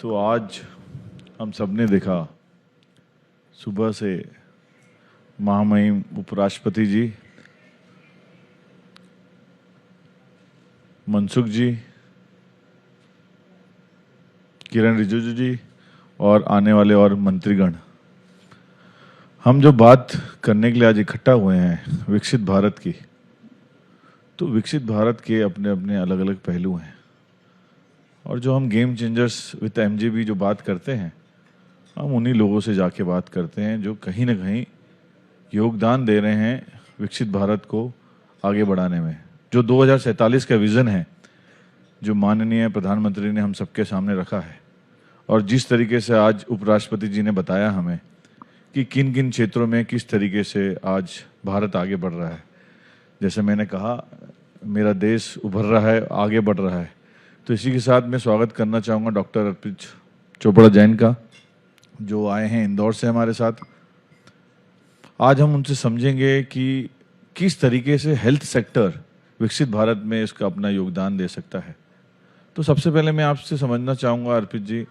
तो आज हम सब ने देखा सुबह से महामहिम उपराष्ट्रपति जी, मनसुख जी, किरण रिजिजू जी और आने वाले और मंत्रीगण, हम जो बात करने के लिए आज इकट्ठा हुए हैं विकसित भारत की, तो विकसित भारत के अपने अपने अलग अलग पहलू हैं। और जो हम गेम चेंजर्स विद एमजेबी जो बात करते हैं, हम उन्हीं लोगों से जाके बात करते हैं जो कहीं ना कहीं योगदान दे रहे हैं विकसित भारत को आगे बढ़ाने में। जो 2047 का विज़न है जो माननीय प्रधानमंत्री ने हम सबके सामने रखा है, और जिस तरीके से आज उपराष्ट्रपति जी ने बताया हमें कि किन किन क्षेत्रों में किस तरीके से आज भारत आगे बढ़ रहा है। जैसे मैंने कहा, मेरा देश उभर रहा है, आगे बढ़ रहा है। तो इसी के साथ मैं स्वागत करना चाहूँगा डॉक्टर अर्पित चोपड़ा जैन का, जो आए हैं इंदौर से हमारे साथ। आज हम उनसे समझेंगे कि किस तरीके से हेल्थ सेक्टर विकसित भारत में इसका अपना योगदान दे सकता है। तो सबसे पहले मैं आपसे समझना चाहूँगा अर्पित जी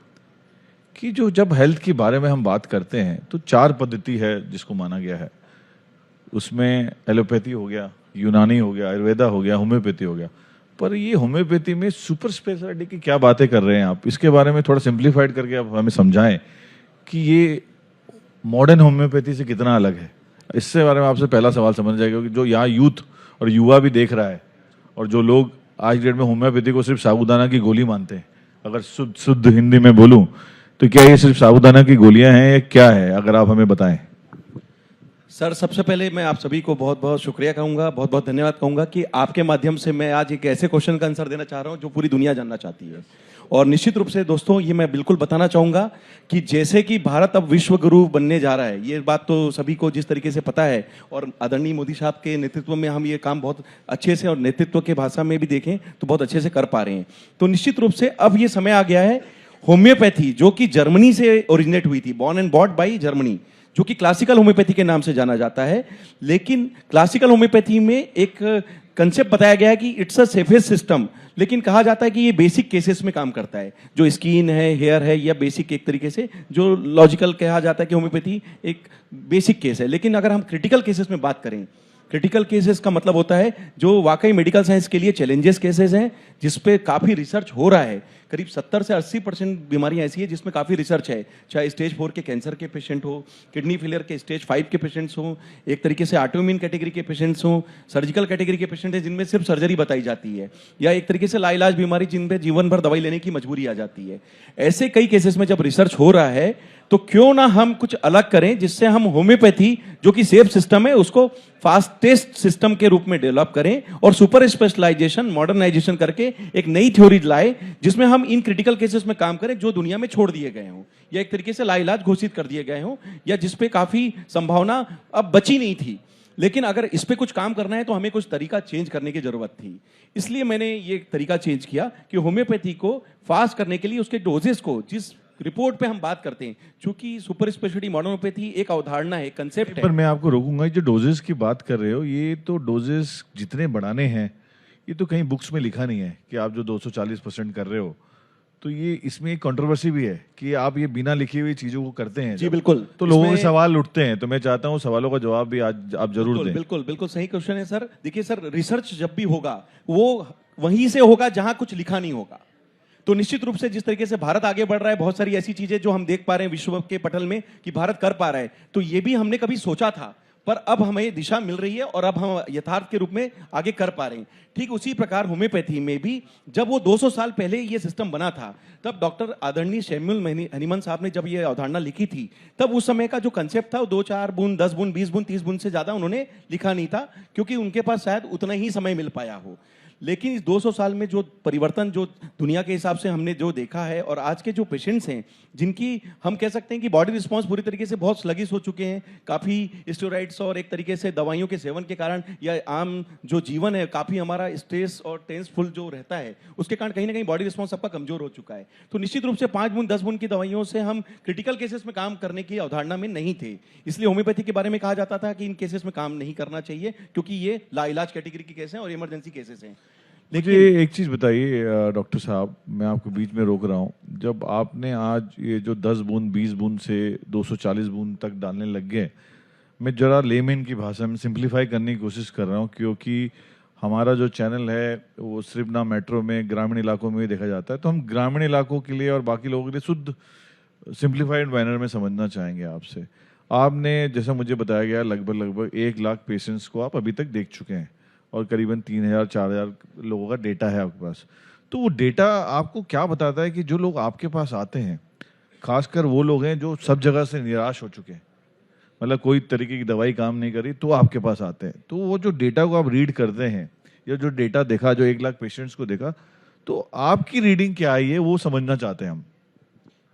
कि जो जब हेल्थ के बारे में हम बात करते हैं तो 4 पद्धति है जिसको माना गया है। उसमें एलोपैथी हो गया, यूनानी हो गया, आयुर्वेदा हो गया, होम्योपैथी हो गया। पर ये होम्योपैथी में सुपर स्पेशलिटी की क्या बातें कर रहे हैं आप? इसके बारे में थोड़ा सिंप्लीफाइड करके आप हमें समझाएं कि ये मॉडर्न होम्योपैथी से कितना अलग है। इससे बारे में आपसे पहला सवाल समझ जाएगा कि जो यहाँ यूथ और युवा भी देख रहा है, और जो लोग आज डेट में होम्योपैथी को सिर्फ साबूदाना की गोली मानते हैं, अगर शुद्ध हिंदी में बोलूं तो क्या ये सिर्फ साबूदाना की गोलियां हैं या क्या है? अगर आप हमें बताएं। सर, सबसे पहले मैं आप सभी को बहुत बहुत शुक्रिया कहूंगा, बहुत बहुत धन्यवाद कहूंगा कि आपके माध्यम से मैं आज एक ऐसे क्वेश्चन का आंसर देना चाह रहा हूं जो पूरी दुनिया जानना चाहती है। और निश्चित रूप से दोस्तों, ये मैं बिल्कुल बताना चाहूंगा कि जैसे कि भारत अब विश्व गुरु बनने जा रहा है, ये बात तो सभी को जिस तरीके से पता है, और आदरणीय मोदी साहब के नेतृत्व में हम ये काम बहुत अच्छे से और नेतृत्व के भाषा में भी देखें तो बहुत अच्छे से कर पा रहे हैं। तो निश्चित रूप से अब ये समय आ गया है होम्योपैथी, जो कि जर्मनी से ओरिजिनेट हुई थी, born and bought by Germany, जो कि क्लासिकल होम्योपैथी के नाम से जाना जाता है। लेकिन क्लासिकल होम्योपैथी में एक कंसेप्ट बताया गया है कि इट्स अ सेफेस्ट सिस्टम, लेकिन कहा जाता है कि ये बेसिक केसेस में काम करता है, जो स्किन है, हेयर है, या बेसिक एक तरीके से जो लॉजिकल कहा जाता है कि होम्योपैथी एक बेसिक केस है। लेकिन अगर हम क्रिटिकल केसेस में बात करें, क्रिटिकल केसेस का मतलब होता है जो वाकई मेडिकल साइंस के लिए चैलेंजेस केसेस हैं, जिसपे काफी रिसर्च हो रहा है। करीब 70 से 80% बीमारियां ऐसी है जिसमें काफी रिसर्च है, चाहे स्टेज 4 के कैंसर के पेशेंट हो, किडनी फेलियर के स्टेज 5 के पेशेंट्स हो, एक तरीके से ऑटोइम्यून कैटेगरी के पेशेंट्स हो, सर्जिकल कैटेगरी के पेशेंट है जिनमें सिर्फ सर्जरी बताई जाती है, या एक तरीके से लाइलाज बीमारी जिन पे जीवन भर दवाई लेने की मजबूरी आ जाती है। ऐसे कई केसेस में जब रिसर्च हो रहा है तो क्यों ना हम कुछ अलग करें, जिससे हम होम्योपैथी जो कि सेफ सिस्टम है उसको फास्टेस्ट सिस्टम के रूप में डेवलप करें और सुपर स्पेशलाइजेशन, मॉडर्नाइजेशन करके एक नई थ्योरी लाए, जिसमें हम इन क्रिटिकल केसेस में काम करें जो दुनिया में छोड़ दिए गए हों, या एक तरीके से लाइलाज घोषित कर दिए गए हों, या जिसपे काफी संभावना अब बची नहीं थी। लेकिन अगर इस पे कुछ काम करना है तो हमें कुछ तरीका चेंज करने की जरूरत थी। इसलिए मैंने ये तरीका चेंज किया कि होम्योपैथी को फास्ट करने के लिए उसके डोजेस को, जिस रिपोर्ट पे हम बात करते हैं, चूंकि सुपर स्पेशलिटी मॉडर्न होम्योपैथी एक अवधारणा है, कंसेप्ट है। पर मैं आपको रोकूंगा, जो डोजेस की बात कर रहे हो, ये तो डोजेस जितने बढ़ाने हैं ये तो कहीं बुक्स में लिखा नहीं है कि आप जो 240% कर रहे हो। तो ये इसमें एक कंट्रोवर्सी भी है कि आप ये बिना लिखी हुई चीजों को करते हैं। जी बिल्कुल। तो लोगों के सवाल उठते हैं, तो मैं चाहता हूँ सवालों का जवाब भी आज आप जरूर दें। बिल्कुल बिल्कुल सही क्वेश्चन है सर। देखिए सर, रिसर्च जब भी होगा वो वहीं से होगा जहां कुछ लिखा नहीं होगा। तो निश्चित रूप से जिस तरीके से भारत आगे बढ़ रहा है, बहुत सारी ऐसी चीजें जो हम देख पा रहे हैं विश्व के पटल में कि भारत कर पा रहा है, तो ये भी हमने कभी सोचा था, पर अब हमें दिशा मिल रही है और अब हम यथार्थ के रूप में आगे कर पा रहे हैं। ठीक उसी प्रकार होम्योपैथी में भी जब वो 200 साल पहले ये सिस्टम बना था, तब डॉक्टर आदरणीय सैमुअल हनीमन साहब ने जब ये अवधारणा लिखी थी, तब उस समय का जो कंसेप्ट था वो 2-4 बूंद, 10 बूंद, 20 बूंद, 30 बूंद से ज्यादा उन्होंने लिखा नहीं था, क्योंकि उनके पास शायद उतना ही समय मिल पाया हो। लेकिन इस 200 साल में जो परिवर्तन जो दुनिया के हिसाब से हमने जो देखा है, और आज के जो पेशेंट्स हैं जिनकी हम कह सकते हैं कि बॉडी रिस्पांस पूरी तरीके से बहुत स्लगिश हो चुके हैं, काफ़ी स्टेरॉइड्स और एक तरीके से दवाइयों के सेवन के कारण, या आम जो जीवन है काफ़ी हमारा स्ट्रेस और टेंसफुल जो रहता है, उसके कारण कहीं ना कहीं बॉडी रिस्पांस सबका कमजोर हो चुका है। तो निश्चित रूप से 5 बूंद 10 बूंद की दवाइयों से हम क्रिटिकल केसेस में काम करने की अवधारणा में नहीं थे। इसलिए होम्योपैथी के बारे में कहा जाता था कि इन केसेस में काम नहीं करना चाहिए, क्योंकि ये लाइलाज कैटेगरी के केस हैं और इमरजेंसी केसेस हैं। मुझे एक चीज बताइए डॉक्टर साहब, मैं आपको बीच में रोक रहा हूँ। जब आपने आज ये जो 10 बूंद 20 बूंद से 240 बूंद तक डालने लग गए, मैं जरा लेमैन की भाषा में सिंप्लीफाई करने की कोशिश कर रहा हूँ, क्योंकि हमारा जो चैनल है वो सिर्फ ना मेट्रो में, ग्रामीण इलाकों में भी देखा जाता है। तो हम ग्रामीण इलाकों के लिए और बाकी लोगों के लिए शुद्ध सिंप्लीफाइड मैनर में समझना चाहेंगे आपसे। आपने, जैसा मुझे बताया गया, लगभग 1 लाख पेशेंट्स को आप अभी तक देख चुके हैं और करीबन 3000-4000 लोगों का डेटा है आपके पास। तो वो डेटा आपको क्या बताता है कि जो लोग आपके पास आते हैं, खासकर वो लोग हैं जो सब जगह से निराश हो चुके हैं, मतलब कोई तरीके की दवाई काम नहीं करी, तो आपके पास आते हैं। तो वो जो डेटा को आप रीड करते हैं, या जो डेटा देखा, जो 1 लाख पेशेंट्स को देखा, तो आपकी रीडिंग क्या आई है वो समझना चाहते हैं हम।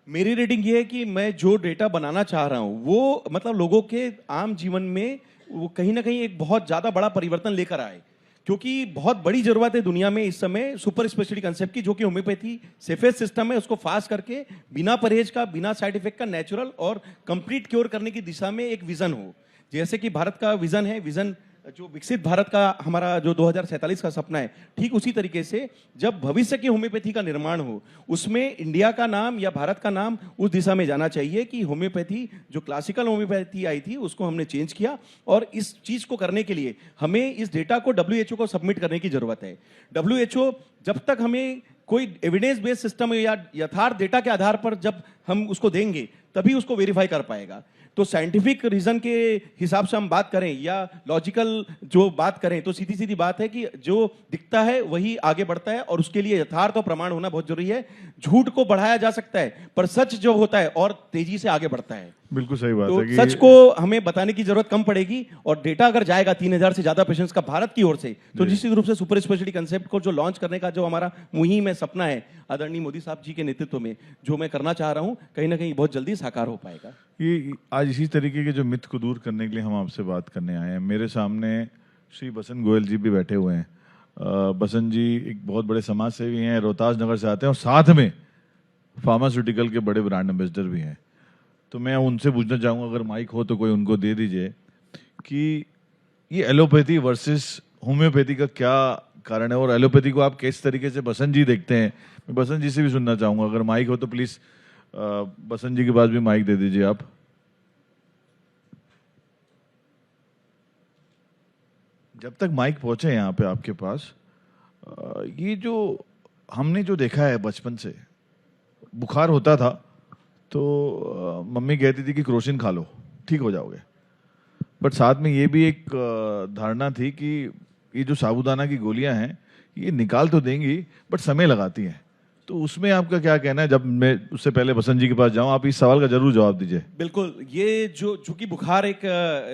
मेरी रीडिंग ये है कि मैं जो डेटा बनाना चाह रहा हूं वो मतलब लोगों के आम जीवन में वो कहीं ना कहीं एक बहुत ज्यादा बड़ा परिवर्तन लेकर आए, क्योंकि बहुत बड़ी जरूरत है दुनिया में इस समय सुपर स्पेशलिटी कंसेप्ट की, जो कि होम्योपैथी सेफेस्ट सिस्टम है, उसको फास्ट करके बिना परहेज का, बिना साइड इफेक्ट का नेचुरल और कंप्लीट क्योर करने की दिशा में एक विजन हो। जैसे कि भारत का विजन है, विजन जो विकसित भारत का हमारा जो 2047 का सपना है, ठीक उसी तरीके से जब भविष्य की होम्योपैथी का निर्माण हो, उसमें इंडिया का नाम या भारत का नाम उस दिशा में जाना चाहिए कि होम्योपैथी, जो क्लासिकल होम्योपैथी आई थी, उसको हमने चेंज किया। और इस चीज को करने के लिए हमें इस डेटा को WHO को सबमिट करने की जरूरत है। WHO जब तक हमें कोई एविडेंस बेस्ड सिस्टम या यथार्थ डेटा के आधार पर जब हम उसको देंगे, तभी उसको वेरीफाई कर पाएगा। तो साइंटिफिक रीजन के हिसाब से हम बात करें या लॉजिकल जो बात करें, तो सीधी सीधी बात है कि जो दिखता है वही आगे बढ़ता है, और उसके लिए यथार्थ और प्रमाण होना बहुत जरूरी है। झूठ को बढ़ाया जा सकता है, पर सच जो होता है और तेजी से आगे बढ़ता है। बिल्कुल सही बात तो है कि सच को हमें बताने की जरूरत कम पड़ेगी, और डेटा अगर जाएगा 3000 से ज्यादा पेशेंट्स का भारत की ओर से, तो निश्चित रूप से सुपर स्पेशलिटी कंसेप्ट को जो लॉन्च करने का जो हमारा मुहिम है, सपना है, आदरणीय मोदी साहब जी के नेतृत्व में जो मैं करना चाह रहा हूं, कहीं ना कहीं बहुत जल्दी साकार हो पाएगा। ये आज इसी तरीके के जो मिथ को दूर करने के लिए हम आपसे बात करने आए हैं। मेरे सामने श्री बसंत गोयल जी भी बैठे हुए हैं। बसंत जी एक बहुत बड़े समाज सेवी हैं, रोहतास नगर से आते हैं, और साथ में फार्मास्यूटिकल के बड़े ब्रांड एम्बेसडर भी हैं। तो मैं उनसे पूछना चाहूँगा, अगर माइक हो तो कोई उनको दे दीजिए, कि ये एलोपैथी वर्सेस होम्योपैथी का क्या कारण है, और एलोपैथी को आप किस तरीके से बसंत जी देखते हैं। मैं बसंत जी से भी सुनना चाहूँगा, अगर माइक हो तो प्लीज़ बसंत जी के पास भी माइक दे दीजिए आप। जब तक माइक पहुंचे यहाँ पे आपके पास, ये जो हमने जो देखा है बचपन से, बुखार होता था तो मम्मी कहती थी कि क्रोसिन खा लो ठीक हो जाओगे, बट साथ में ये भी एक धारणा थी कि ये जो साबूदाना की गोलियां हैं ये निकाल तो देंगी बट समय लगाती हैं। तो उसमें आपका क्या कहना है? जब मैं उससे पहले बसंत जी के पास जाऊं, आप इस सवाल का जरूर जवाब दीजिए। बिल्कुल, ये जो चूंकि बुखार एक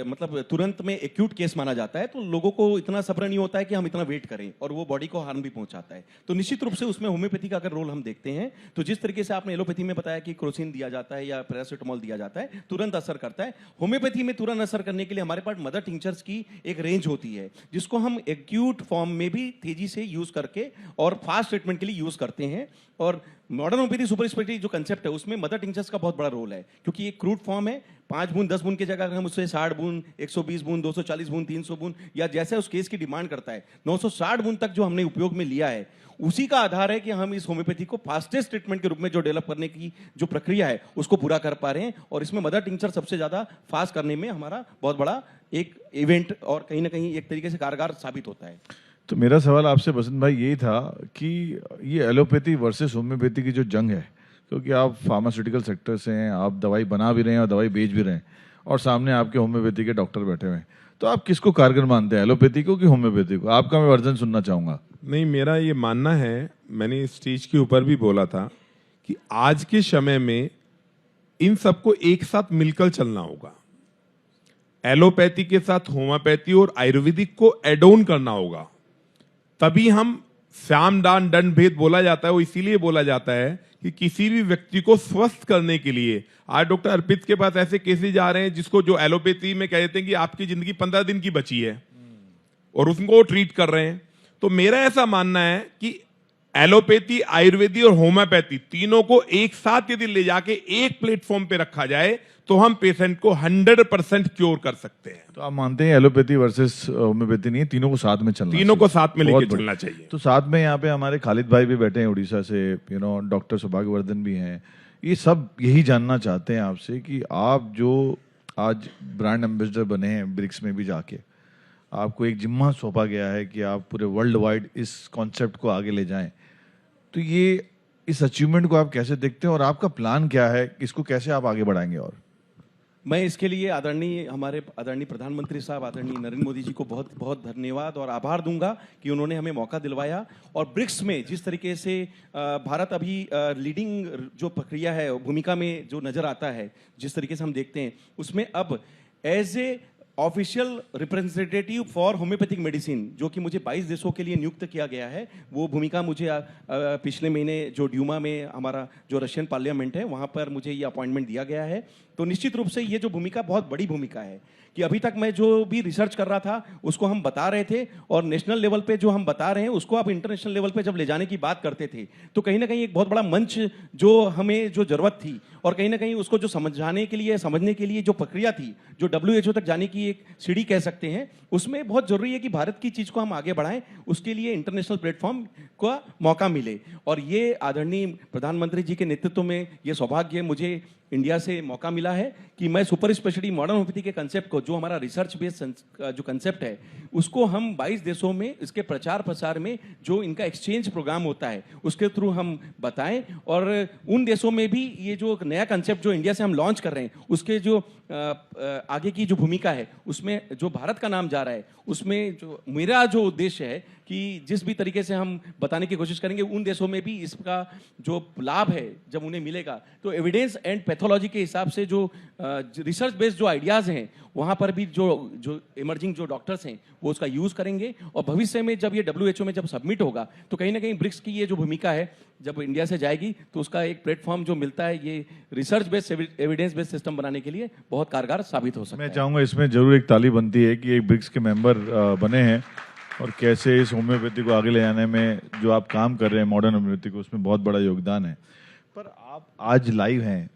मतलब तुरंत में एक्यूट केस माना जाता है, तो लोगों को इतना सब्र नहीं होता है कि हम इतना वेट करें, और वो बॉडी को हार्म भी पहुंचाता है। तो निश्चित रूप से उसमें होम्योपैथी का अगर रोल हम देखते हैं, तो जिस तरीके से आपने एलोपैथी में बताया कि क्रोसिन दिया जाता है या पैरासिटामोल दिया जाता है, तुरंत असर करता है। होम्योपैथी में तुरंत असर करने के लिए हमारे पास मदर टिंचर्स की एक रेंज होती है, जिसको हम एक्यूट फॉर्म में भी तेजी से यूज करके और फास्ट ट्रीटमेंट के लिए यूज करते हैं। और मॉडर्न होम्योपैथी सुपर स्पेशलिटी जो कंसेप्ट है, उसमें मदर टिंचर्स का बहुत बड़ा रोल है, क्योंकि ये क्रूड फॉर्म है। 5 बूंद 10 बूंद की जगह अगर हम उससे 60 बूंद, 120 बूंद, 240 बूंद, 300 बूंद, या जैसे उस केस की डिमांड करता है 960 बूंद तक जो हमने उपयोग में लिया है, उसी का आधार है कि हम इस होम्योपैथी को फास्टेस्ट ट्रीटमेंट के रूप में जो डेवलप करने की जो प्रक्रिया है उसको पूरा कर पा रहे हैं। और इसमें मदर टिंचर सबसे ज्यादा फास्ट करने में हमारा बहुत बड़ा एक इवेंट और कहीं ना कहीं एक तरीके से कारगर साबित होता है। तो मेरा सवाल आपसे बसंत भाई यही था कि ये एलोपैथी वर्सेस होम्योपैथी की जो जंग है, क्योंकि आप फार्मास्यूटिकल सेक्टर से हैं, आप दवाई बना भी रहे हैं और दवाई बेच भी रहे हैं, और सामने आपके होम्योपैथी के डॉक्टर बैठे हुए हैं, तो आप किसको कारगर मानते हैं, एलोपैथी को कि होम्योपैथी को? आपका मैं वर्जन सुनना चाहूंगा। नहीं, मेरा ये मानना है, मैंने स्टेज के ऊपर भी बोला था कि आज के समय में इन सबको एक साथ मिलकर चलना होगा। एलोपैथी के साथ होम्योपैथी और आयुर्वेदिक को एड ऑन करना होगा, तभी हम श्याम दान दंड भेद बोला जाता है। वो इसीलिए बोला जाता है कि किसी भी व्यक्ति को स्वस्थ करने के लिए, आज डॉक्टर अर्पित के पास ऐसे केसेज आ रहे हैं जिसको जो एलोपैथी में कह देते हैं कि आपकी जिंदगी 15 दिन की बची है, और उसको ट्रीट कर रहे हैं। तो मेरा ऐसा मानना है कि एलोपैथी, आयुर्वेदी और होम्योपैथी तीनों को एक साथ यदि ले जाके एक प्लेटफॉर्म पे रखा जाए तो हम पेशेंट को 100% क्योर कर सकते हैं। तो आप मानते हैं एलोपैथी वर्सेस होम्योपैथी नहीं है, तीनों को साथ में चलना तीनों को चाहिए। साथ में बहुत लेके बढ़िया। चलना चाहिए। तो साथ में यहाँ पे हमारे खालिद भाई भी बैठे हैं उड़ीसा से, डॉक्टर सौभाग्यवर्धन भी हैं। ये सब यही जानना चाहते हैं आपसे कि आप जो आज ब्रांड एम्बेसडर बने हैं ब्रिक्स में भी जाके, आपको एक जिम्मा सौंपा गया है कि आप पूरे वर्ल्ड वाइड इस कॉन्सेप्ट को आगे ले जाएं, तो ये इस अचीवमेंट को आप कैसे देखते हैं और आपका प्लान क्या है, इसको कैसे आप आगे बढ़ाएंगे? और मैं इसके लिए हमारे आदरणीय प्रधानमंत्री साहब आदरणीय नरेंद्र मोदी जी को बहुत बहुत धन्यवाद और आभार दूंगा कि उन्होंने हमें मौका दिलवाया। और ब्रिक्स में जिस तरीके से भारत अभी लीडिंग जो प्रक्रिया है, भूमिका में जो नजर आता है, जिस तरीके से हम देखते हैं, उसमें अब as a official representative for homeopathic medicine जो कि मुझे 22 देशों के लिए नियुक्त किया गया है, वो भूमिका मुझे पिछले महीने जो ड्यूमा में हमारा जो रशियन पार्लियामेंट है वहाँ पर मुझे ये अपॉइंटमेंट दिया गया है। तो निश्चित रूप से ये जो भूमिका बहुत बड़ी भूमिका है कि अभी तक मैं जो भी रिसर्च कर रहा था उसको हम बता रहे थे, और नेशनल लेवल पे जो हम बता रहे हैं उसको आप इंटरनेशनल लेवल पे जब ले जाने की बात करते थे तो कहीं ना कहीं एक बहुत बड़ा मंच जो हमें जो जरूरत थी, और कहीं ना कहीं उसको जो समझने के लिए जो प्रक्रिया थी, जो WHO तक जाने की एक सीढ़ी कह सकते हैं, उसमें बहुत जरूरी है कि भारत की चीज को हम आगे बढ़ाएं, उसके लिए इंटरनेशनल प्लेटफॉर्म का मौका मिले। और ये आदरणीय प्रधानमंत्री जी के नेतृत्व में ये सौभाग्य मुझे इंडिया से मौका मिला है कि मैं सुपर स्पेशलिटी मॉडर्न होम्योपैथी के कंसेप्ट को, जो हमारा रिसर्च बेस्ड जो कंसेप्ट है, उसको हम 22 देशों में इसके प्रचार प्रसार में जो इनका एक्सचेंज प्रोग्राम होता है उसके थ्रू हम बताएं, और उन देशों में भी ये जो नया कंसेप्ट जो इंडिया से हम लॉन्च कर रहे हैं उसके जो आगे की जो भूमिका है उसमें जो भारत का नाम जा रहा है, उसमें जो मेरा जो उद्देश्य है कि जिस भी तरीके से हम बताने की कोशिश करेंगे उन देशों में भी इसका जो लाभ है जब उन्हें मिलेगा, तो एविडेंस एंड पैथोलॉजी के हिसाब से जो रिसर्च बेस्ड जो आइडियाज हैं वहां पर भी जो इमर्जिंग जो डॉक्टर्स हैं वो उसका यूज करेंगे। और भविष्य में जब ये WHO में जब सबमिट होगा तो कहीं ना कहीं ब्रिक्स की ये जो भूमिका है जब इंडिया से जाएगी तो उसका एक प्लेटफॉर्म जो मिलता है ये research based evidence based system बनाने के लिए बहुत कारगर साबित हो सकता है। मैं चाहूँगा इसमें जरूर एक ताली बनती है कि एक ब्रिक्स के मेंबर बने हैं, और कैसे इस होम्योपैथी को आगे ले जाने में जो आप काम कर रहे हैं मॉडर्न होम्योपैथी को, उसमें बहुत बड़ा योगदान है। पर आप आज लाइव हैं,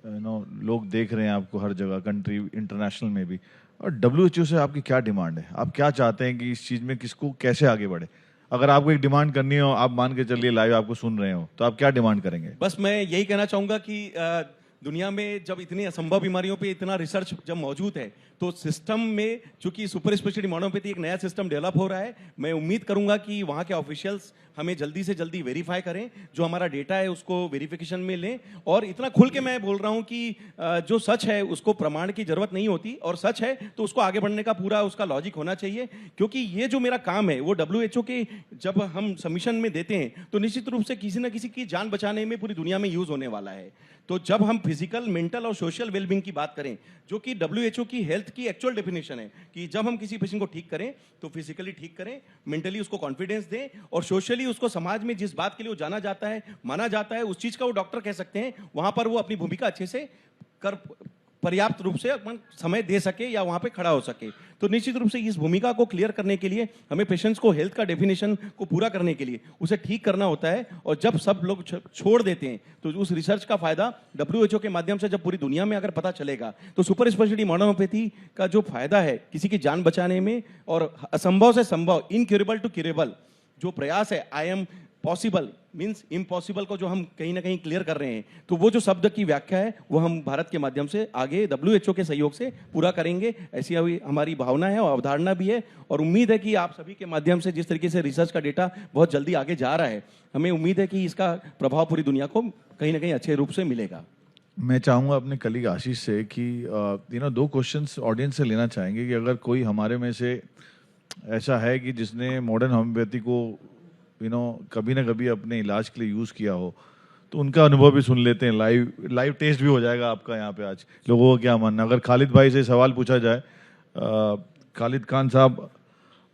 लोग देख रहे हैं आपको हर जगह, कंट्री इंटरनेशनल में भी, और WHO से आपकी क्या डिमांड है? आप क्या चाहते हैं कि इस चीज़ में किसको कैसे आगे बढ़े? अगर आपको एक डिमांड करनी हो, आप मान के चलिए लाइव आपको सुन रहे हो, तो आप क्या डिमांड करेंगे? बस मैं यही कहना चाहूंगा कि दुनिया में जब इतनी असंभव बीमारियों पे इतना रिसर्च जब मौजूद है तो सिस्टम में, चूंकि सुपर स्पेशलिटी मॉडर्न होम्योपैथी एक नया सिस्टम डेवलप हो रहा है, मैं उम्मीद करूंगा कि वहां के ऑफिशियल्स हमें जल्दी से जल्दी वेरीफाई करें, जो हमारा डेटा है उसको वेरिफिकेशन में लें। और इतना खुल के मैं बोल रहा हूं कि जो सच है उसको प्रमाण की जरूरत नहीं होती, और सच है तो उसको आगे बढ़ने का पूरा उसका लॉजिक होना चाहिए, क्योंकि ये जो मेरा काम है वो WHO के जब हम सबमिशन में देते हैं तो निश्चित रूप से किसी ना किसी की जान बचाने में पूरी दुनिया में यूज होने वाला है। तो जब हम फिजिकल, मेंटल और सोशल वेलबींग की बात करें, जो कि WHO की हेल्थ की एक्चुअल डेफिनेशन है कि जब हम किसी पेशेंट को ठीक करें तो फिजिकली ठीक करें, मेंटली उसको कॉन्फिडेंस दें, और सोशली उसको समाज में जिस बात के लिए वो जाना जाता है, माना जाता है, उस चीज का वो डॉक्टर कह सकते हैं, वहां पर वो अपनी भूमिका अच्छे से कर पर्याप्त रूप से अपन समय दे सके या वहां पे खड़ा हो सके। तो निश्चित रूप से इस भूमिका को क्लियर करने के लिए हमें पेशेंट्स को हेल्थ का डेफिनेशन को पूरा करने के लिए उसे ठीक करना होता है, और जब सब लोग छोड़ देते हैं तो उस रिसर्च का फायदा WHO के माध्यम से जब पूरी दुनिया में अगर पता चलेगा तो सुपर स्पेशलिटी मॉडर्न होम्योपैथी का जो फायदा है किसी की जान बचाने में, और असंभव से संभव, इनक्यूरेबल टू क्यूरेबल जो प्रयास है, I am possible means impossible को जो हम कहीं ना कहीं क्लियर कर रहे हैं, तो वो जो शब्द की व्याख्या है वो हम भारत के माध्यम से आगे WHO के सहयोग से पूरा करेंगे, ऐसी हमारी भावना है और अवधारणा भी है। और उम्मीद है कि आप सभी के माध्यम से जिस तरीके से रिसर्च का डेटा बहुत जल्दी आगे जा रहा है, हमें उम्मीद है कि इसका प्रभाव पूरी दुनिया को कहीं ना कहीं अच्छे रूप से मिलेगा। मैं चाहूँगा अपने कलीग आशीष से कि 2 क्वेश्चंस ऑडियंस से लेना चाहेंगे कि अगर कोई हमारे में से ऐसा है कि जिसने मॉडर्न होम्योपैथी को कभी ना कभी अपने इलाज के लिए यूज़ किया हो, तो उनका अनुभव भी सुन लेते हैं, लाइव टेस्ट भी हो जाएगा आपका यहाँ पे आज, लोगों को क्या मानना। अगर खालिद भाई से सवाल पूछा जाए, खालिद खान साहब,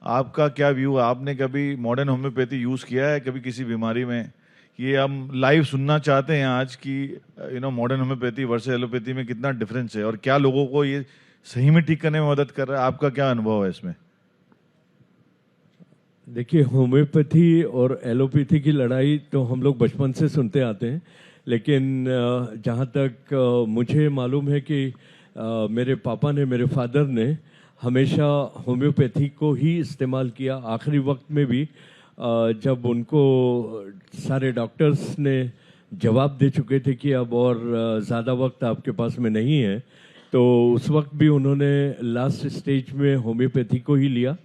आपका क्या व्यू है? आपने कभी मॉडर्न होम्योपैथी यूज़ किया है कभी किसी बीमारी में? ये हम लाइव सुनना चाहते हैं आज कि मॉडर्न होम्योपैथी वर्सेस एलोपैथी में कितना डिफरेंस है, और क्या लोगों को ये सही में ठीक करने में मदद कर रहा है? आपका क्या अनुभव है इसमें? देखिए, होम्योपैथी और एलोपैथी की लड़ाई तो हम लोग बचपन से सुनते आते हैं, लेकिन जहाँ तक मुझे मालूम है कि मेरे पापा ने, मेरे फादर ने हमेशा होम्योपैथी को ही इस्तेमाल किया। आखिरी वक्त में भी जब उनको सारे डॉक्टर्स ने जवाब दे चुके थे कि अब और ज़्यादा वक्त आपके पास में नहीं है, तो उस वक्त भी उन्होंने लास्ट स्टेज में होम्योपैथी को ही लिया।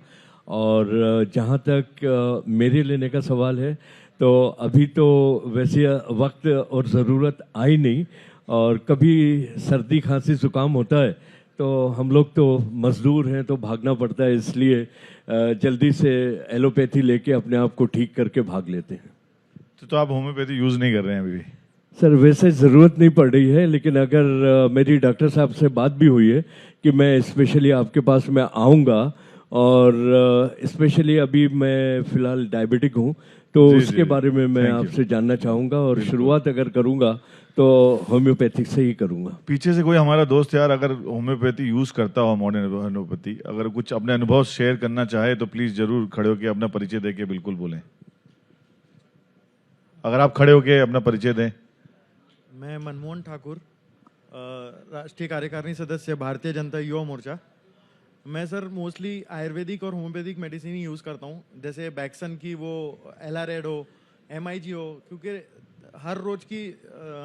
और जहाँ तक मेरे लेने का सवाल है, तो अभी तो वैसे वक्त और ज़रूरत आई नहीं, और कभी सर्दी खांसी ज़ुकाम होता है तो हम लोग तो मज़दूर हैं, तो भागना पड़ता है, इसलिए जल्दी से एलोपैथी लेके अपने आप को ठीक करके भाग लेते हैं। तो आप होम्योपैथी यूज़ नहीं कर रहे हैं अभी भी? सर, वैसे ज़रूरत नहीं पड़ रही है, लेकिन अगर मेरी डॉक्टर साहब से बात भी हुई है कि मैं स्पेशली आपके पास में आऊँगा, और स्पेशली अभी मैं फ़िलहाल डायबिटिक हूँ, तो जी, उसके जी, बारे में मैं thank you. आपसे जानना चाहूँगा, और शुरुआत अगर करूँगा तो होम्योपैथिक से ही करूँगा। पीछे से कोई हमारा दोस्त यार अगर होम्योपैथी यूज़ करता हो, मॉडर्न होम्योपैथी, अगर कुछ अपने अनुभव शेयर करना चाहे तो प्लीज़ ज़रूर खड़े होकर अपना परिचय देके बिल्कुल बोलें। अगर आप खड़े होके अपना परिचय दें। मैं मनमोहन ठाकुर, राष्ट्रीय कार्यकारिणी सदस्य, भारतीय जनता युवा मोर्चा। मैं सर मोस्टली आयुर्वेदिक और होम्योपैथिक मेडिसिन ही यूज़ करता हूँ, जैसे बैक्सन की वो एलारेड हो, MIG हो, क्योंकि हर रोज़ की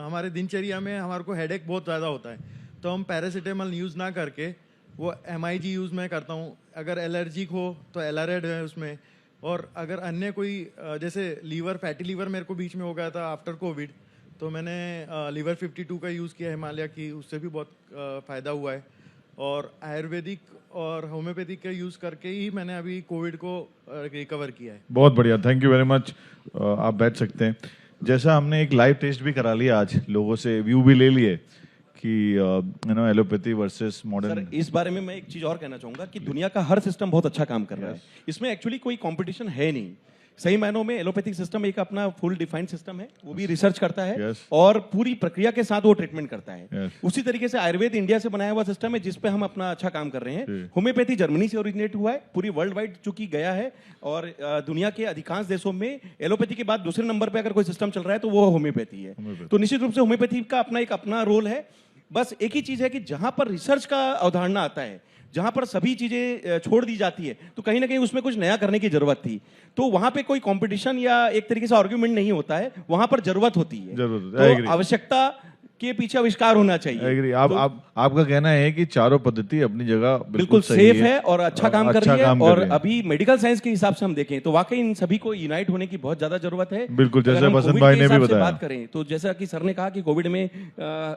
हमारे दिनचर्या में हमारे को हेडेक बहुत ज़्यादा होता है, तो हम पैरासीटामोल यूज़ ना करके वो MIG यूज़ मैं करता हूँ। अगर एलर्जिक हो तो एलारेड है उसमें, और अगर अन्य कोई जैसे लीवर, फैटी लीवर मेरे को बीच में हो गया था आफ्टर कोविड, तो मैंने लीवर 52 का यूज़ किया हिमालय की, उससे भी बहुत फ़ायदा हुआ है। और आयुर्वेदिक और होम्योपैथिक का यूज़ करके ही मैंने अभी कोविड को रिकवर किया है। बहुत बढ़िया, थैंक यू वेरी मच। आप बैठ सकते हैं। जैसा हमने एक लाइव टेस्ट भी करा लिया आज, लोगों से व्यू भी ले लिए कि एलोपैथी वर्सेस सर, मॉडर्न। इस बारे में मैं एक चीज और कहना चाहूंगा कि दुनिया का हर सिस्टम बहुत अच्छा काम कर रहा है। इसमें एक्चुअली कोई कंपटीशन है नहीं। सही मायनों में एलोपैथिक सिस्टम एक अपना फुल डिफाइंड सिस्टम है, वो भी रिसर्च करता है Yes. और पूरी प्रक्रिया के साथ वो ट्रीटमेंट करता है। Yes. उसी तरीके से आयुर्वेद इंडिया से बनाया हुआ सिस्टम है, जिसपे हम अपना अच्छा काम कर रहे हैं। होम्योपैथी जर्मनी से ओरिजिनेट हुआ है, पूरी वर्ल्ड वाइड चूंकि गया है, और दुनिया के अधिकांश देशों में एलोपैथी के बाद दूसरे नंबर पे अगर कोई सिस्टम चल रहा है तो वो होम्योपैथी है। तो निश्चित रूप से होम्योपैथी का अपना रोल है। बस एक ही चीज है कि जहां पर रिसर्च का अवधारणा आता है, जहां पर सभी चीजें छोड़ दी जाती है, तो कहीं ना कहीं उसमें कुछ नया करने की जरूरत थी। तो वहां पे कोई कंपटीशन या एक तरीके से आर्ग्यूमेंट नहीं होता है, वहां पर जरूरत होती है। तो आवश्यकता के पीछे आविष्कार होना चाहिए। एग्री। आपका कहना है कि चारों पद्धति अपनी जगह बिल्कुल सेफ है और अच्छा काम कर रही है। और रही है। अभी मेडिकल साइंस के हिसाब से हम देखें तो वाकई इन सभी को यूनाइट होने की बहुत ज्यादा जरूरत है। बिल्कुल, जैसे अगर हम बसंत कोविड भाई के ने भी हिसाब से बताया। बात करें तो जैसा कि सर ने कहा कि कोविड में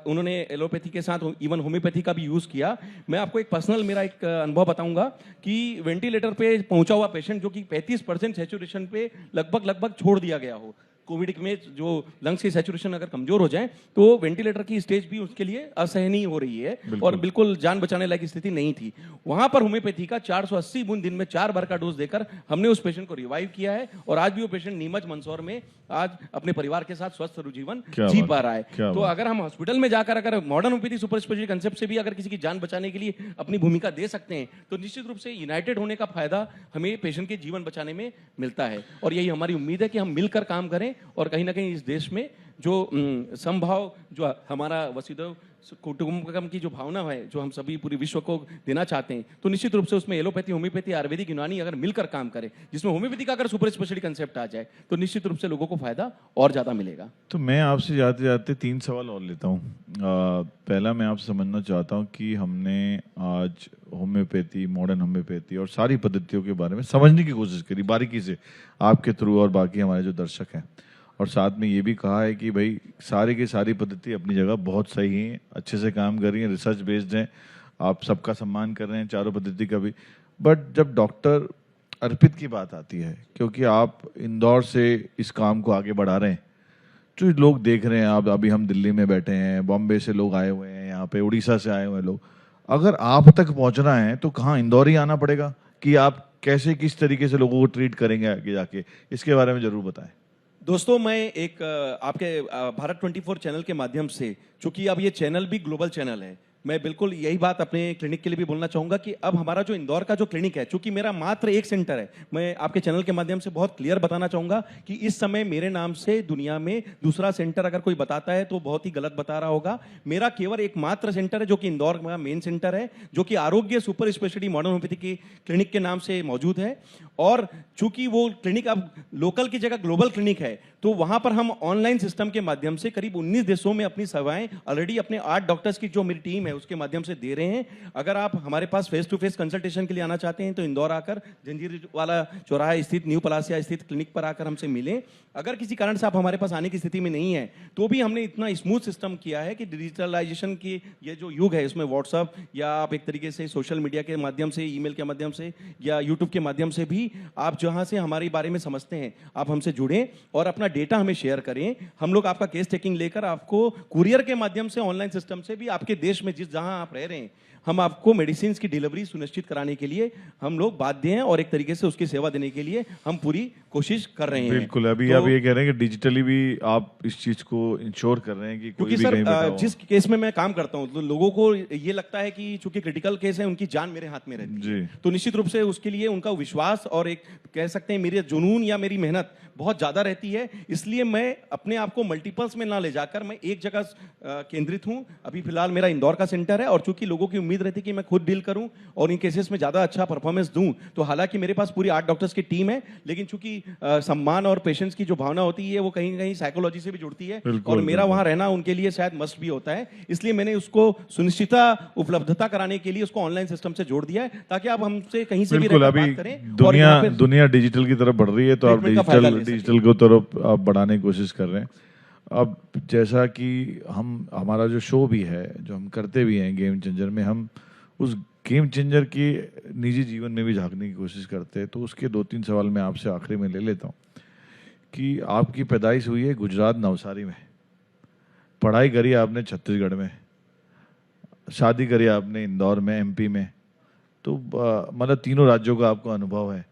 उन्होंने एलोपैथी के साथ इवन होम्योपैथी का भी यूज किया। मैं आपको एक पर्सनल मेरा एक अनुभव बताऊंगा कि वेंटिलेटर पे पहुंचा हुआ पेशेंट जो कि 35% सैचुरेशन पे लगभग छोड़ दिया गया हो, कोविड में जो लंग्स की सैचुरेशन अगर कमजोर हो जाए तो वेंटिलेटर की स्टेज भी उसके लिए असहनीय हो रही है और बिल्कुल जान बचाने लायक स्थिति नहीं थी। वहां पर होम्योपैथी का 480 बूंद दिन में 4 बार का डोज देकर हमने उस पेशेंट को रिवाइव किया है, और आज भी वो पेशेंट नीमच मंदसौर में आज अपने परिवार के साथ स्वस्थ जीवन जी पा रहा है। तो अगर हम हॉस्पिटल में जाकर अगर modern homeopathy super speciality concept से भी अगर किसी की जान बचाने के लिए अपनी भूमिका दे सकते हैं तो निश्चित रूप से यूनाइटेड होने का फायदा हमें पेशेंट के जीवन बचाने में मिलता है। और यही हमारी उम्मीद है कि हम मिलकर काम करें और कहीं ना कहीं इस देश में जो समभाव, जो हमारा वसुधैव कुटुंबकम की जो भावना है, जो हम सभी पूरी विश्व को देना चाहते हैं, तो निश्चित रूप से उसमें एलोपैथी, होम्योपैथी, आयुर्वेदिक, यूनानी अगर मिलकर काम करें, जिसमें होम्योपैथी का अगर सुपर स्पेशलिटी कंसेप्ट आ जाए तो निश्चित रूप से लोगों को फायदा और ज्यादा मिलेगा। तो मैं आपसे जाते जाते 3 सवाल और लेता हूँ। पहला मैं आपसे समझना चाहता हूँ कि हमने आज होम्योपैथी, मॉडर्न होम्योपैथी और सारी पद्धतियों के बारे में समझने की कोशिश करी बारीकी से आपके थ्रू और बाकी हमारे जो दर्शक हैं, और साथ में ये भी कहा है कि भाई सारी की सारी पद्धति अपनी जगह बहुत सही हैं, अच्छे से काम कर रही हैं, रिसर्च बेस्ड हैं, आप सबका सम्मान कर रहे हैं चारों पद्धति का भी। बट जब डॉक्टर अर्पित की बात आती है, क्योंकि आप इंदौर से इस काम को आगे बढ़ा रहे हैं, जो लोग देख रहे हैं, आप अभी हम दिल्ली में बैठे हैं, बॉम्बे से लोग आए हुए हैं, यहाँ पे उड़ीसा से आए हुए लोग, अगर आप तक पहुँचना है तो कहाँ इंदौर ही आना पड़ेगा कि आप कैसे किस तरीके से लोगों को ट्रीट करेंगे आगे जाके, इसके बारे में जरूर बताएं। दोस्तों, मैं एक आपके भारत 24 चैनल के माध्यम से, चूंकि अब ये चैनल भी ग्लोबल चैनल है, मैं बिल्कुल यही बात अपने क्लिनिक के लिए भी बोलना चाहूंगा कि अब हमारा जो इंदौर का जो क्लिनिक है, चूंकि मेरा मात्र एक सेंटर है, मैं आपके चैनल के माध्यम से बहुत क्लियर बताना चाहूंगा कि इस समय मेरे नाम से दुनिया में दूसरा सेंटर अगर कोई बताता है तो बहुत ही गलत बता रहा होगा। मेरा केवल एक मात्र सेंटर है जो कि इंदौर का मेन सेंटर है, जो कि आरोग्य सुपर स्पेशलिटी मॉडर्न होम्योपैथी की क्लिनिक के नाम से मौजूद है। और चूंकि वो क्लिनिक अब लोकल की जगह ग्लोबल क्लिनिक है, तो वहां पर हम ऑनलाइन सिस्टम के माध्यम से करीब 19 देशों में अपनी सेवाएं ऑलरेडी अपने 8 डॉक्टर्स की जो मेरी टीम है उसके माध्यम से दे रहे हैं। अगर आप हमारे पास फेस टू फेस कंसल्टेशन के लिए आना चाहते हैं तो इंदौर आकर जंजीर वाला चौराहा स्थित न्यू पलासिया स्थित क्लिनिक पर आकर हमसे मिलें। अगर किसी कारण से आप हमारे पास आने की स्थिति में नहीं है तो भी हमने इतना स्मूथ सिस्टम किया है कि डिजिटलाइजेशन की ये जो युग है, इसमें व्हाट्सअप या आप एक तरीके से सोशल मीडिया के माध्यम से, ईमेल के माध्यम से या यूट्यूब के माध्यम से भी आप जहां से हमारे बारे में समझते हैं आप हमसे जुड़ें और अपना डेटा हमें शेयर करें। हम लोग आपका केस टेकिंग लेकर आपको कुरियर के माध्यम से, ऑनलाइन सिस्टम से भी आपके देश में जिस जहां आप रह रहे हैं, हम आपको मेडिसिन की डिलीवरी सुनिश्चित कराने के लिए हम लोग बाध्य हैं और एक तरीके से उसकी सेवा देने के लिए हम पूरी कोशिश कर रहे हैं। बिल्कुल, अभी तो, आप ये कह रहे हैं कि डिजिटली भी आप इस चीज को इंश्योर कर रहे हैं कि कोई क्योंकि भी सर कहीं बैठा हो। जिस केस में मैं काम करता हूं तो लोगों को ये लगता है कि चूंकि क्रिटिकल केस है, उनकी जान मेरे हाथ में रहती जी। है, तो निश्चित रूप से उसके लिए उनका विश्वास और एक कह सकते हैं मेरे जुनून या मेरी मेहनत बहुत ज्यादा रहती है। इसलिए मैं अपने आप को मल्टीपल्स में ना ले जाकर मैं एक जगह केंद्रित हूं। अभी फिलहाल मेरा इंदौर का सेंटर है और चूंकि लोगों की उम्मीद रहती है कि मैं खुद डील करूं और इन केसेस में ज्यादा अच्छा परफॉर्मेंस दूं, तो हालांकि मेरे पास पूरी 8 डॉक्टर्स की टीम है, लेकिन चूंकि सम्मान और पेशेंट्स की जो भावना होती है वो कहीं ना कहीं साइकोलॉजी से भी जुड़ती है और मेरा वहां रहना उनके लिए शायद मस्ट भी होता है। इसलिए मैंने उसको सुनिश्चितता उपलब्धता कराने के लिए उसको ऑनलाइन सिस्टम से जोड़ दिया है ताकि आप हमसे कहीं से भी बिल्कुल, रहकर अभी बात करें। और यहाँ पे दुनिया डिजिटल की तरफ बढ़ रही है, तो आप ट्रीटमेंट का फायदा ले डिजिटल को तरफ आप बढ़ाने की कोशिश कर रहे हैं। अब जैसा कि हमारा जो शो भी है, जो हम करते भी हैं गेम चेंजर में, हम उस गेम चेंजर की निजी जीवन में भी झांकने की कोशिश करते हैं। तो उसके 2-3 सवाल मैं आपसे आखिरी में ले लेता हूँ कि आपकी पैदाइश हुई है गुजरात नवसारी में, पढ़ाई करी आपने छत्तीसगढ़ में, शादी करी आपने इंदौर में, एमपी में, तो मतलब तीनों राज्यों का आपको अनुभव है।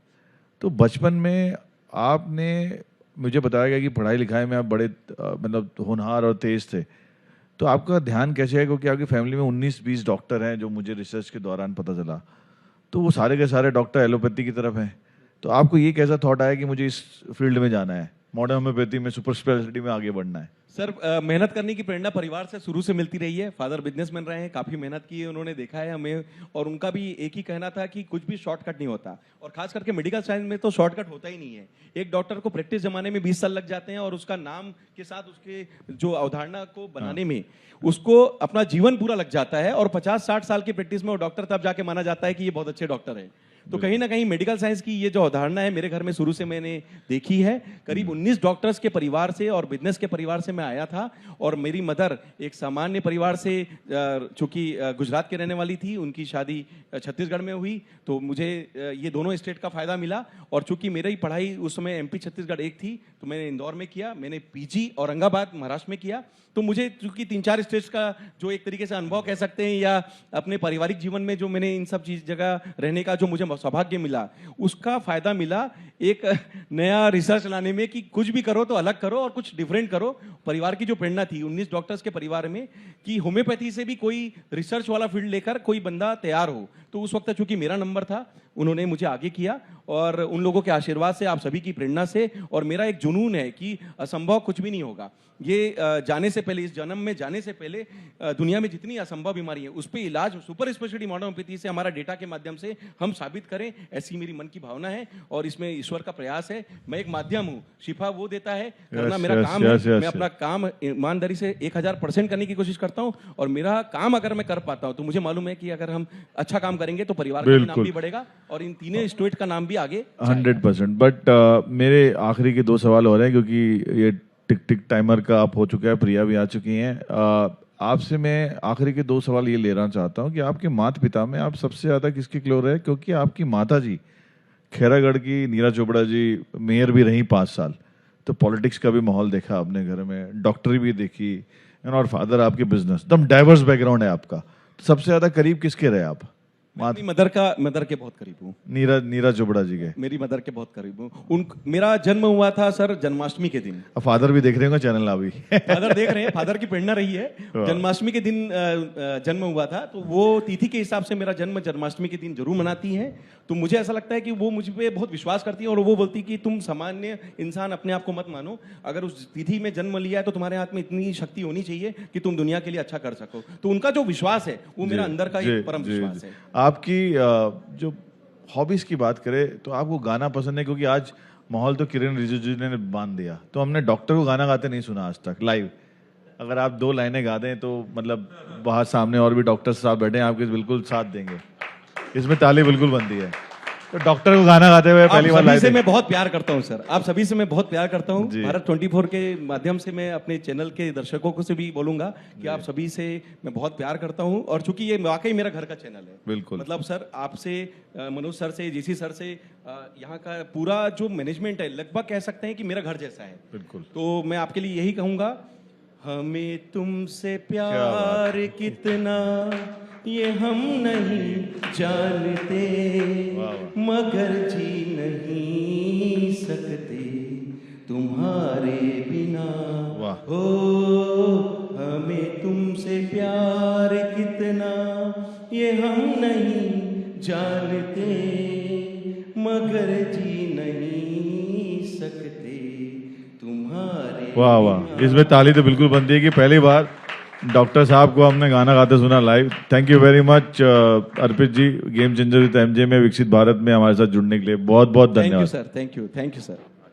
तो बचपन में आपने, मुझे बताया गया कि पढ़ाई लिखाई में आप बड़े मतलब होनहार और तेज थे, तो आपका ध्यान कैसे है? क्योंकि आपकी फैमिली में 19-20 डॉक्टर हैं, जो मुझे रिसर्च के दौरान पता चला, तो वो सारे के सारे डॉक्टर एलोपैथी की तरफ हैं। तो आपको ये कैसा थॉट आया कि मुझे इस फील्ड में जाना है, मॉडर्न होम्योपैथी में, सुपर स्पेशलिटी में आगे बढ़ना है? सर मेहनत करने की प्रेरणा परिवार से शुरू से मिलती रही है। फादर बिजनेसमैन रहे हैं, काफी मेहनत की है उन्होंने, देखा है हमें, और उनका भी एक ही कहना था कि कुछ भी शॉर्टकट नहीं होता, और खास करके मेडिकल साइंस में तो शॉर्टकट होता ही नहीं है। एक डॉक्टर को प्रैक्टिस जमाने में 20 साल लग जाते हैं और उसका नाम के साथ उसके जो अवधारणा को बनाने में उसको अपना जीवन पूरा लग जाता है, और 50-60 साल की प्रैक्टिस में वो डॉक्टर तब जाके माना जाता है कि ये बहुत अच्छे डॉक्टर है। तो कहीं ना कहीं मेडिकल साइंस की ये जो अवधारणा है मेरे घर में शुरू से मैंने देखी है। करीब 19 डॉक्टर्स के परिवार से और बिजनेस के परिवार से मैं आया था, और मेरी मदर एक सामान्य परिवार से, चूंकि गुजरात के रहने वाली थी, उनकी शादी छत्तीसगढ़ में हुई, तो मुझे ये दोनों स्टेट का फायदा मिला। और चूंकि मेरी पढ़ाई उस समय एमपी छत्तीसगढ़ एक थी, तो मैंने इंदौर में किया, मैंने पीजी औरंगाबाद महाराष्ट्र में किया। तो मुझे चूंकि 3-4 स्टेट्स का जो एक तरीके से अनुभव कह सकते हैं, या अपने पारिवारिक जीवन में जो मैंने इन सब चीज जगह रहने का जो मुझे सौभाग्य मिला, उसका फायदा मिला एक नया रिसर्च लाने में कि कुछ भी करो तो अलग करो और कुछ डिफरेंट करो। परिवार की जो प्रेरणा थी 19 डॉक्टर्स के परिवार में कि होम्योपैथी से भी कोई रिसर्च वाला फील्ड लेकर कोई बंदा तैयार हो, तो उस वक्त चूंकि मेरा नंबर था, उन्होंने मुझे आगे किया, और उन लोगों के आशीर्वाद से, आप सभी की प्रेरणा से, और मेरा एक जुनून है कि असंभव कुछ भी नहीं होगा। ये जाने से पहले, इस जन्म में जाने से पहले, दुनिया में जितनी असंभव बीमारी है उस पर इलाज सुपर स्पेशलिटी मॉडर्न होम्योपैथी से, हमारा डेटा के माध्यम से हम साबित करें, ऐसी मेरी मन की भावना है, और इसमें ईश्वर का प्रयास है। मैं एक माध्यम हूँ, शिफा वो देता है, करना मेरा काम है। मैं अपना काम ईमानदारी से 1000% करने की कोशिश करता हूँ, और मेरा काम अगर मैं कर पाता हूँ तो मुझे मालूम है कि अगर हम अच्छा काम करेंगे तो परिवार का भी नाम भी बढ़ेगा और इन तीनों स्टेट का नाम भी आगे 100%। बट मेरे आखिरी के 2 सवाल हो रहे हैं, क्योंकि ये टिक टिक टाइमर का आप हो चुका है, प्रिया भी आ चुकी हैं। आपसे मैं आखिरी के 2 सवाल ये लेना चाहता हूँ कि आपके माता पिता में आप सबसे ज़्यादा किसके क्लोज है? क्योंकि आपकी माता जी खैरागढ़ की नीरा चोपड़ा जी मेयर भी रही 5 साल, तो पॉलिटिक्स का भी माहौल देखा आपने घर में, डॉक्टरी भी देखी, और फादर आपके बिजनेस, एकदम डाइवर्स बैकग्राउंड है आपका। सबसे ज़्यादा करीब किसके रहे आप? अपनी मदर के बहुत करीब हूँ। नीरज चोपड़ा जी के मेरी मदर के बहुत करीब हूँ। मेरा जन्म हुआ था सर जन्माष्टमी के दिन। फादर भी देख रहे होंगे चैनल अभी। फादर देख रहे हैं, फादर की प्रेरणा रही है। जन्माष्टमी के दिन जन्म हुआ था, तो वो तिथि के हिसाब से मेरा जन्म जन्माष्टमी के दिन जरूर मनाती है। तो मुझे ऐसा लगता है कि वो मुझ पे बहुत विश्वास करती है और वो बोलती कि तुम सामान्य इंसान अपने आप को मत मानो, अगर उस तिथि में जन्म लिया है तो तुम्हारे हाथ में इतनी शक्ति होनी चाहिए कि तुम दुनिया के लिए अच्छा कर सको। तो उनका जो विश्वास है वो मेरा अंदर का एक परम विश्वास है। आपकी जो हॉबीज की बात करें तो आपको गाना पसंद है, क्योंकि आज माहौल तो किरण रिजिजू ने बांध दिया, तो हमने डॉक्टर को गाना गाते नहीं सुना आज तक लाइव। अगर आप 2 लाइनें गा दें तो मतलब बाहर सामने और भी डॉक्टर साहब बैठे हैं, आपके बिल्कुल साथ देंगे, इसमें ताली बिल्कुल बनती है। तो डॉक्टर को गाना गाते हुए पहली बार आप सभी से मैं बहुत प्यार करता हूं सर, आप सभी से मैं बहुत प्यार करता हूं। जी। भारत 24 के माध्यम से मैं अपने चैनल के दर्शकों को से भी बोलूंगा कि आप सभी से मैं बहुत प्यार करता हूं, और चूंकि ये वाकई मेरा घर का चैनल है। बिल्कुल। मतलब सर आपसे, मनोज सर से, जीसी सर से, यहाँ का पूरा जो मैनेजमेंट है लगभग कह सकते हैं कि मेरा घर जैसा है। बिल्कुल। तो मैं आपके लिए यही कहूंगा, हमें तुमसे प्यार कितना ये हम नहीं जानते, मगर जी नहीं सकते तुम्हारे बिना। हो हमें तुमसे प्यार कितना ये हम नहीं जानते, मगर जी नहीं सकते तुम्हारे। वाह वाह, इसमें ताली तो बिल्कुल बनती है कि पहली बार डॉक्टर साहब को हमने गाना गाते सुना live. Thank you very much Arpit ji, game changer with MJ में विकसित भारत में हमारे साथ जुड़ने के लिए बहुत बहुत थैंक यू धन्यवाद। Sir, thank you sir.